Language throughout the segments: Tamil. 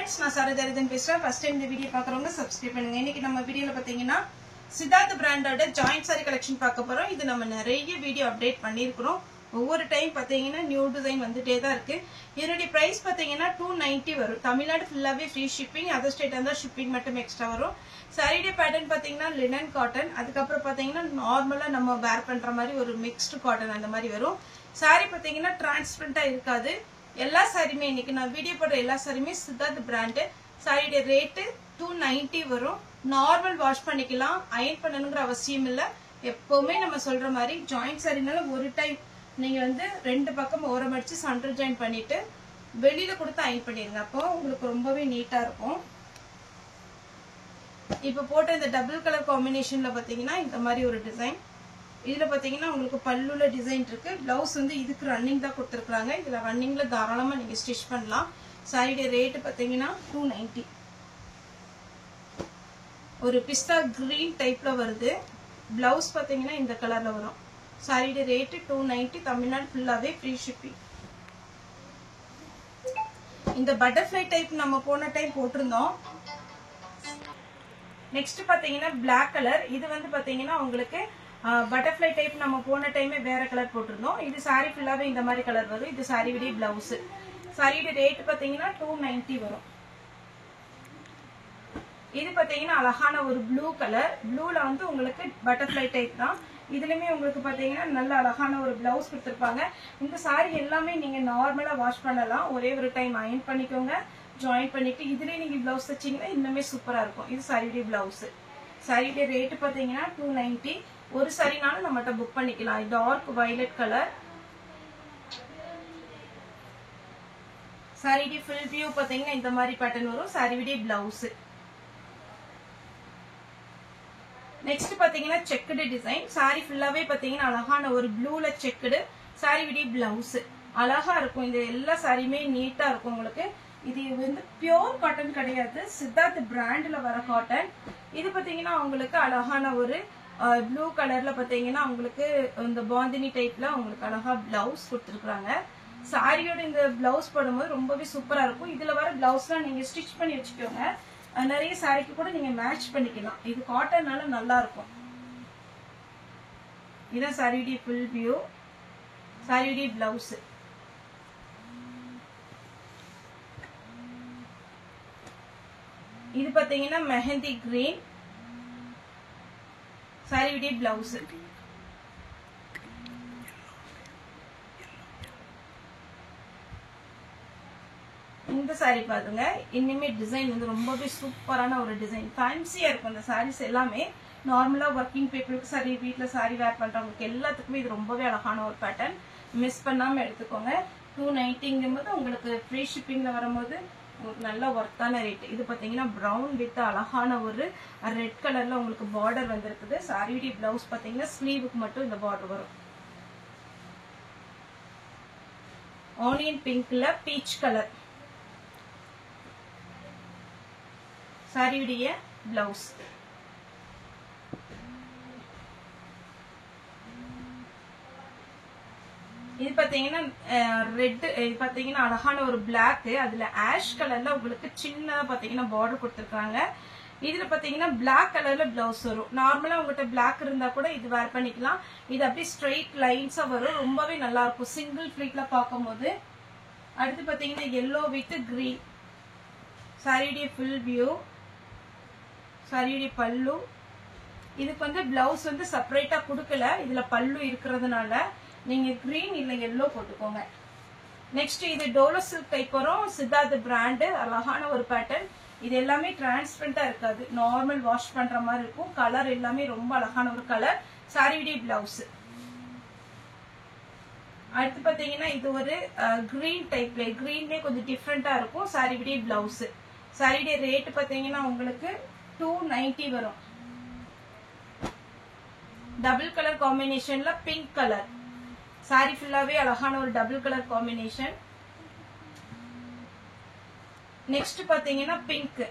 friends, நான் சாரதரிதன் பேசுறேன். ஃபர்ஸ்ட் டைம் இந்த வீடியோ பார்க்கறவங்க சப்ஸ்கிரைப் பண்ணுங்க. இன்னைக்கு நம்ம வீடியோல பாத்தீங்கன்னா சித்தார்த் பிராண்டோட ஜாயிண்ட் சாரி கலெக்ஷன் பார்க்க போறோம். இது நம்ம நிறைய வீடியோ அப்டேட் பண்ணியிருக்கிறோம். ஒவ்வொரு டைம் பாத்தீங்கன்னா நியூ டிசைன் வந்துட்டே தான் இருக்கு. இதனுடைய பிரைஸ் பாத்தீங்கன்னா 290 வரும். தமிழ்நாடு ஃபுல்லாவே ஃப்ரீ ஷிப்பிங், அதர் ஸ்டேட் இருந்தா ஷிப்பிங் மட்டும் எக்ஸ்ட்ரா வரும். சாரியுடைய பேட்டர்ன் பாத்தீங்கன்னா லினன் காட்டன், அதுக்கப்புறம் பாத்தீங்கன்னா நார்மலா நம்ம வேர் பண்ற மாதிரி ஒரு மிக்ஸ்டு காட்டன் அந்த மாதிரி வரும். சாரி பாத்தீங்கன்னா டிரான்ஸ்பரண்டா இருக்காது. எல்லா சாரியுமே இன்னைக்கு நான் வீடியோ போடுற எல்லா சாரியுமே சித்தார்த் பிராண்டு. சாரியுடைய ரேட்டு 290 வரும். நார்மல் வாஷ் பண்ணிக்கலாம், அயன் பண்ணணுங்கிற அவசியம் இல்லை. எப்பவுமே நம்ம சொல்ற மாதிரி ஜாயிண்ட் சாரினால ஒரு டைம் நீங்க வந்து ரெண்டு பக்கம் ஓரம் அடிச்சு சென்டர் ஜாயின் பண்ணிட்டு வெளியில கொடுத்து அயன் பண்ணிருங்க. அப்போ உங்களுக்கு ரொம்பவே நீட்டா இருக்கும். இப்ப போட்ட இந்த டபுள் கலர் காம்பினேஷன்ல பாத்தீங்கன்னா இந்த மாதிரி ஒரு டிசைன். இதுல பாத்தீங்கன்னா உங்களுக்கு பல்லுல டிசைன் இருக்கு. பிளவுஸ் வந்து இதுக்கு ரன்னிங் தான் கொடுத்துருக்காங்க. இதுல ரன்னிங்ல தாராளமா நீங்க ஸ்டிச் பண்ணலாம். சாரியுடைய ரேட் பாத்தீங்கன்னா 290. ஒரு பிஸ்தா கிரீன் டைப்ல வருது. பிளவுஸ் பாத்தீங்கன்னா இந்த கலர்ல வரும். சாரியுடைய ரேட் 290. தமிழ்நாடு ஃபுல்லாவே ஃப்ரீ ஷிப்பிங். இந்த பட்டர்ஃப்ளை டைப் நம்ம போன டைம் போட்டிருந்தோம். நெக்ஸ்ட் பாத்தீங்கன்னா பிளாக் கலர். இது வந்து பாத்தீங்கன்னா உங்களுக்கு பட்டர்ஃப்ளை டைப் நம்ம போன டைமே வேற கலர் போட்டிருந்தோம். இது சாரி ஃபுல்லாவே இந்த மாதிரி கலர் வரும். இது சாரியுடைய பிளவுஸ். சாரியுடைய ரேட் பாத்தீங்கன்னா 290 வரும். இது பாத்தீங்கன்னா அழகான ஒரு ப்ளூ கலர். ப்ளூல வந்து உங்களுக்கு பட்டர்ஃப்ளை டைப் தான். இதுலயுமே உங்களுக்கு பாத்தீங்கன்னா நல்ல அழகான ஒரு பிளவுஸ் கொடுத்துருப்பாங்க. இந்த சாரி எல்லாமே நீங்க நார்மலா வாஷ் பண்ணலாம். ஒரே ஒரு டைம் அயன் பண்ணிக்கோங்க, ஜாயின் பண்ணிட்டு இதுலயே நீங்க பிளவுஸ் வச்சீங்கன்னா இன்னுமே சூப்பரா இருக்கும். இது சாரியுடைய பிளவுஸ். சாரியுடைய ரேட் பாத்தீங்கன்னா 290. ஒரு சாரினாலும் நம்மகிட்ட புக் பண்ணிக்கலாம். Dark violet colour. சாரியுடைய ஃபுல் வியூ பாத்தீங்கன்னா இந்த மாதிரி பேட்டர்ன் வரும். சாரியுடைய பிளவுஸ். நெக்ஸ்ட் பாத்தீங்கன்னா செக்குடு டிசைன். சாரி ஃபுல்லாவே பாத்தீங்கன்னா அழகான ஒரு ப்ளூல செக்குடு. சாரியுடைய பிளவுஸ் அழகா இருக்கும். இந்த எல்லா சாரியுமே நீட்டா இருக்கும் உங்களுக்கு. இது வந்து பியோர் காட்டன் கிடையாது, சித்தார்த் பிராண்ட்ல வர காட்டன். இது பாத்தீங்கன்னா உங்களுக்கு அழகான ஒரு ப்ளூ கலர்ல பாத்தீங்கன்னா உங்களுக்கு இந்த பாந்தினி டைப்ல உங்களுக்கு அழகா பிளவுஸ் கொடுத்துருக்காங்க. சாரியோட இந்த பிளவுஸ் போடும்போது ரொம்பவே சூப்பரா இருக்கும். இதுல வர பிளவுஸ்லாம் நீங்க ஸ்டிச் பண்ணி வச்சுக்கோங்க. நிறைய சாரிக்கு கூட நீங்க மேட்ச் பண்ணிக்கலாம். இது காட்டன்னால நல்லா இருக்கும். இதான் சாரியுடைய ஃபுல் வியூ. சாரியுடைய பிளவுஸ். இது பாத்தீங்கன்னா மெஹந்தி கிரீன். சாரியுடைய பிளவுஸ். இந்த சாரி பாருங்க. இனிமே டிசைன் வந்து ரொம்பவே சூப்பரான ஒரு டிசைன். ஃபேன்சியா இருக்கும். இந்த சாரீஸ் எல்லாமே நார்மலா ஒர்க்கிங் பீப்புளுக்கு சரி, வீட்டுல சாரி வேர் பண்றவங்களுக்கு எல்லாத்துக்குமே இது ரொம்பவே அழகான ஒரு பேட்டர்ன். மிஸ் பண்ணாம எடுத்துக்கோங்க. 290 உங்களுக்கு ஃப்ரீ ஷிப்பிங்ல வரும்போது உங்களுக்கு நல்ல ஒர்த்தான ரேட். இது பாத்தீங்கன்னா பிரவுன் வித் அழகான ஒரு ரெட் கலர்ல உங்களுக்கு பார்டர் வந்திருக்குது. சாரியுடைய பிளவுஸ் பாத்தீங்கன்னா ஸ்லீவுக்கு மட்டும் இந்த பார்டர் வரும். ஆனியன் பிங்க்ல பீச் கலர். சாரியுடைய பிளவுஸ். இது பாத்தீங்கன்னா ரெட். இது பாத்தீங்கன்னா அழகான ஒரு பிளாக். அதுல ஆஷ் கலர்ல உங்களுக்கு சின்னதா பாத்தீங்கன்னா பார்டர் கொடுத்துருக்காங்க. இதுல பாத்தீங்கன்னா பிளாக் கலர்ல பிளவுஸ் வரும். நார்மலா உங்ககிட்ட பிளாக் இருந்தா கூட இது வேர் பண்ணிக்கலாம். இது அப்படியே ஸ்ட்ரெயிட் லைன்ஸா வரும். ரொம்பவே நல்லா இருக்கும் சிங்கிள் ஃபிளீட்ல பார்க்கும் போது. அடுத்து பாத்தீங்கன்னா எல்லோ வித் கிரீன். சாரியுடைய ஃபுல் வியூ. சாரியுடைய பல்லு. இதுக்கு வந்து பிளவுஸ் வந்து செப்பரேட்டா கொடுக்கல. இதுல பல்லு இருக்கிறதுனால நீங்க கிரீன் இல்ல எல்லோ போட்டுக்கோங்க. நெக்ஸ்ட் இது டோலோ சில்க் டைப் வரும். சித்தார்த் பிராண்ட். அழகான ஒரு பேட்டர்ன். இது எல்லாமே டிரான்ஸ்பரண்டா இருக்காது, நார்மல் வாஷ் பண்ற மாதிரி இருக்கும். கலர் எல்லாமே ரொம்ப அழகான ஒரு கலர். சாரியுடைய பிளவுஸ். அடுத்து பாத்தீங்கன்னா இது ஒரு கிரீன் டைப்ல. கிரீன்லயே கொஞ்சம் டிஃப்ரெண்டா இருக்கும். சாரியுடைய பிளவுஸ். சாரியுடைய ரேட் பாத்தீங்கன்னா உங்களுக்கு 290 வரும். டபுள் கலர் காம்பினேஷன்ல பிங்க் கலர். சாரி ஃபுல்லாவே அழகான ஒரு டபுள் கலர் காம்பினேஷன். நெக்ஸ்ட் பாத்தீங்கன்னா பிங்க்.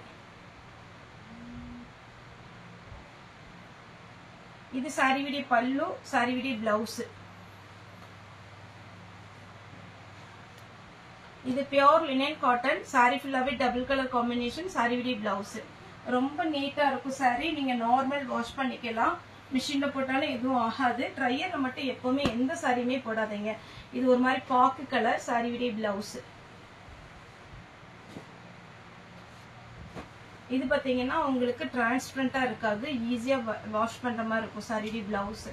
இது சாரியுடைய பல்லு. சாரியுடைய பிளவுஸ். இது பியூர் லினன் காட்டன். saree ஃபுல்லாவே டபுள் கலர் காம்பினேஷன். saree விடி பிளவுஸ். ரொம்ப நீட்டா இருக்கும் saree. நீங்க நார்மல் வாஷ் பண்ணிக்கலாம். மிஷின்ல போட்டாலும் எதுவும் ஆகாது. ட்ரையர்ல மட்டும் எப்பவுமே எந்த சாரியுமே போடாதீங்க. இது ஒரு மாதிரி பாக்கு கலர். saree விடி பிளவுஸ். இது பாத்தீங்கன்னா உங்களுக்கு டிரான்ஸ்பரண்டா இருக்காது. ஈஸியா வாஷ் பண்ற மாதிரி இருக்கும் saree விடி பிளவுஸ்.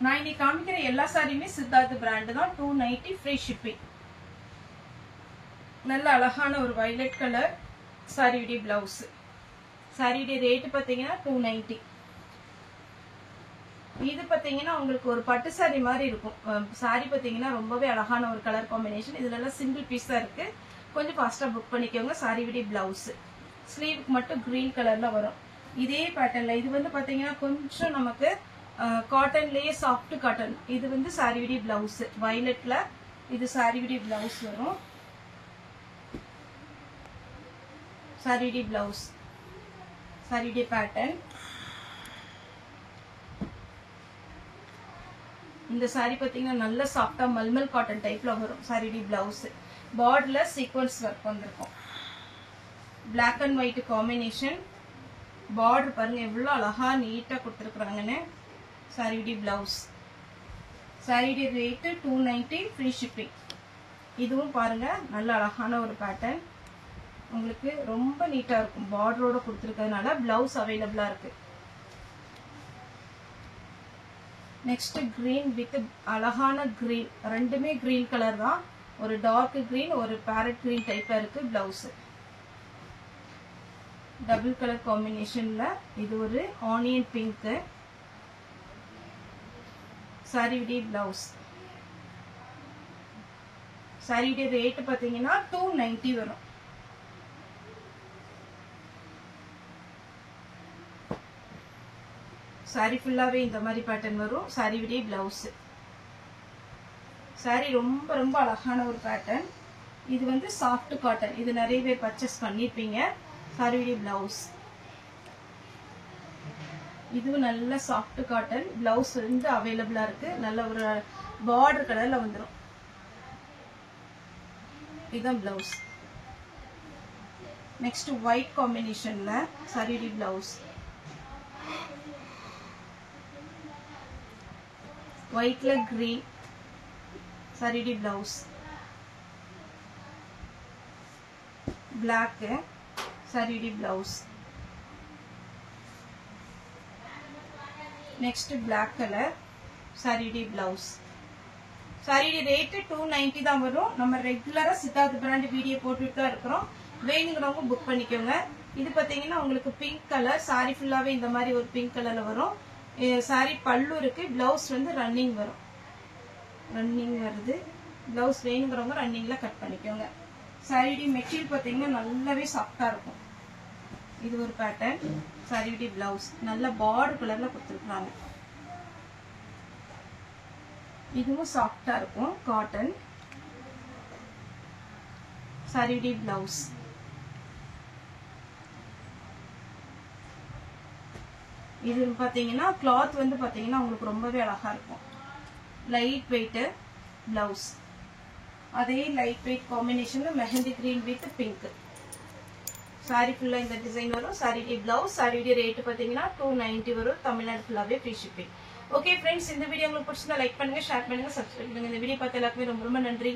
நான் இன்னைக்கு காமிக்கிற எல்லா சாரியுமே சித்தார்த் பிராண்ட் தான். 290 ஃப்ரீ ஷிப்பிங். நல்ல அழகான ஒரு வயலட் கலர் saree விடி பிளவுஸ். saree விடி ரேட் பாத்தீங்கன்னா 290. இது பாத்தீங்கன்னா உங்களுக்கு ஒரு பட்டு saree மாதிரி இருக்கும். saree பாத்தீங்கன்னா ரொம்பவே அழகான ஒரு கலர் காம்பினேஷன். இதுல எல்லாம் சிங்கிள் பீஸா இருக்கு. கொஞ்சம் ஃபாஸ்டா புக் பண்ணிக்கோங்க. saree விடி பிளவுஸ். ஸ்லீவுக்கு மட்டும் கிரீன் கலர்ல வரும். இதே பேட்டர்ன்ல இது வந்து பாத்தீங்கன்னா கொஞ்சம் நமக்கு காட்டன்லயே சாஃப்ட் காட்டன். இது வந்து saree விடி பிளவுஸ். வயலட்ல இது saree விடி பிளவுஸ் வரும். saree விடி பிளவுஸ். saree விடி பேட்டர்ன். இந்த saree பாத்தீங்கன்னா நல்ல சாஃப்டா மல்மல் காட்டன் டைப்ல வரும். saree விடி பிளவுஸ். பார்டர்ல சீக்வென்ஸ் ஒர்க் வந்திருக்கும். Black and white combination. Border பாருங்க எவ்வளவு அழகா நீட்டா கொடுத்திருக்காங்கன்னு. saree விடி blouse. saree with rate 290 free shipping. இதுவும் பாருங்க நல்ல அழகான ஒரு பேட்டர்ன். உங்களுக்கு ரொம்ப நீட்டா இருக்கும். பார்டரோட கொடுத்திருக்கிறதுனால பிளவுஸ் அவைலபிளா இருக்கு. நெக்ஸ்ட் கிரீன் வித் அழகான கிரீன். ரெண்டுமே கிரீன் கலர் தான். ஒரு டார்க் கிரீன் ஒரு பேரட் கிரீன் டைப்ல இருக்கு பிளவுஸ். டபுள் கலர் காம்பினேஷன்ல இது ஒரு ஆனியன் பிங்க். saree விடி பிளவுஸ். saree விடி ரேட் பாத்தீங்கன்னா 290 வரும். saree ஃபுல்லாவே இந்த மாதிரி பேட்டர்ன் வரும். saree விடி பிளவுஸ். saree ரொம்ப ரொம்ப அழகான ஒரு பேட்டர்ன். இது வந்து சாஃப்ட் காட்டன். இது நிறைய பேர் பர்ச்சேஸ் பண்ணிருப்பீங்க. saree விடி பிளவுஸ். இதுவும் நல்ல சாஃப்ட் காட்டன். பிளவுஸ் வந்து அவைலபிளா இருக்கு. நல்ல ஒரு பார்டர் கலர்ல வந்துடும். இதுதான் பிளவுஸ். நெக்ஸ்ட் ஒயிட் காம்பினேஷன்ல saree விடி பிளவுஸ். ஒயிட்ல கிரீன். saree விடி பிளவுஸ். பிளாக். saree விடி blouse. Next black colour. saree விடி பிளவுஸ். saree விடி ரேட் 290 தான் வரும். நம்ம ரெகுலரா சித்தார்த் பிராண்ட் வீடியோ போட்டுட்டு தான் இருக்கிறோம். வேணுங்கிறவங்க புக் பண்ணிக்கோங்க. இது பாத்தீங்கன்னா உங்களுக்கு பிங்க் கலர். saree ஃபுல்லாவே இந்த மாதிரி ஒரு பிங்க் கலர்ல வரும். saree பல்லு இருக்கு. பிளவுஸ் வந்து ரன்னிங் வரும். ரன்னிங் வருது. பிளவுஸ் வேணுங்கிறவங்க ரன்னிங்ல கட் பண்ணிக்கோங்க. saree விடி மெட்டீரியல் பாத்தீங்கன்னா நல்லாவே சாஃப்டா இருக்கும். இது ஒரு பேட்டர்ன். saree விடி பிளவுஸ். நல்ல பார்டர் கலர்ல கொடுத்திருக்காங்க. இதுவும் சாஃப்டா இருக்கும் காட்டன். saree விடி பிளவுஸ். இது பாத்தீங்கன்னா கிளாத் வந்து பாத்தீங்கன்னா உங்களுக்கு ரொம்பவே அழகா இருக்கும். Light weight blouse. அதே லைட் வெயிட் காம்பினேஷன்ல mehndi green with pink. saree ஃபுல்லா இந்த டிசைன் வரும். saree விடி பிளவுஸ். saree விடி ரேட் பாத்தீங்கன்னா 290 வரும். தமிழ்நாடு ஃபுல்லாவே ஃப்ரீ ஷிப்பிங். ஓகே ஃப்ரெண்ட்ஸ், இந்த வீடியோ உங்களுக்கு பிடிச்சிருந்தா லைக் பண்ணுங்க, ஷேர் பண்ணுங்க, சப்ஸ்கிரைப் பண்ணுங்க. இந்த வீடியோ பார்த்த எல்லாருக்குமே ரொம்ப ரொம்ப நன்றி.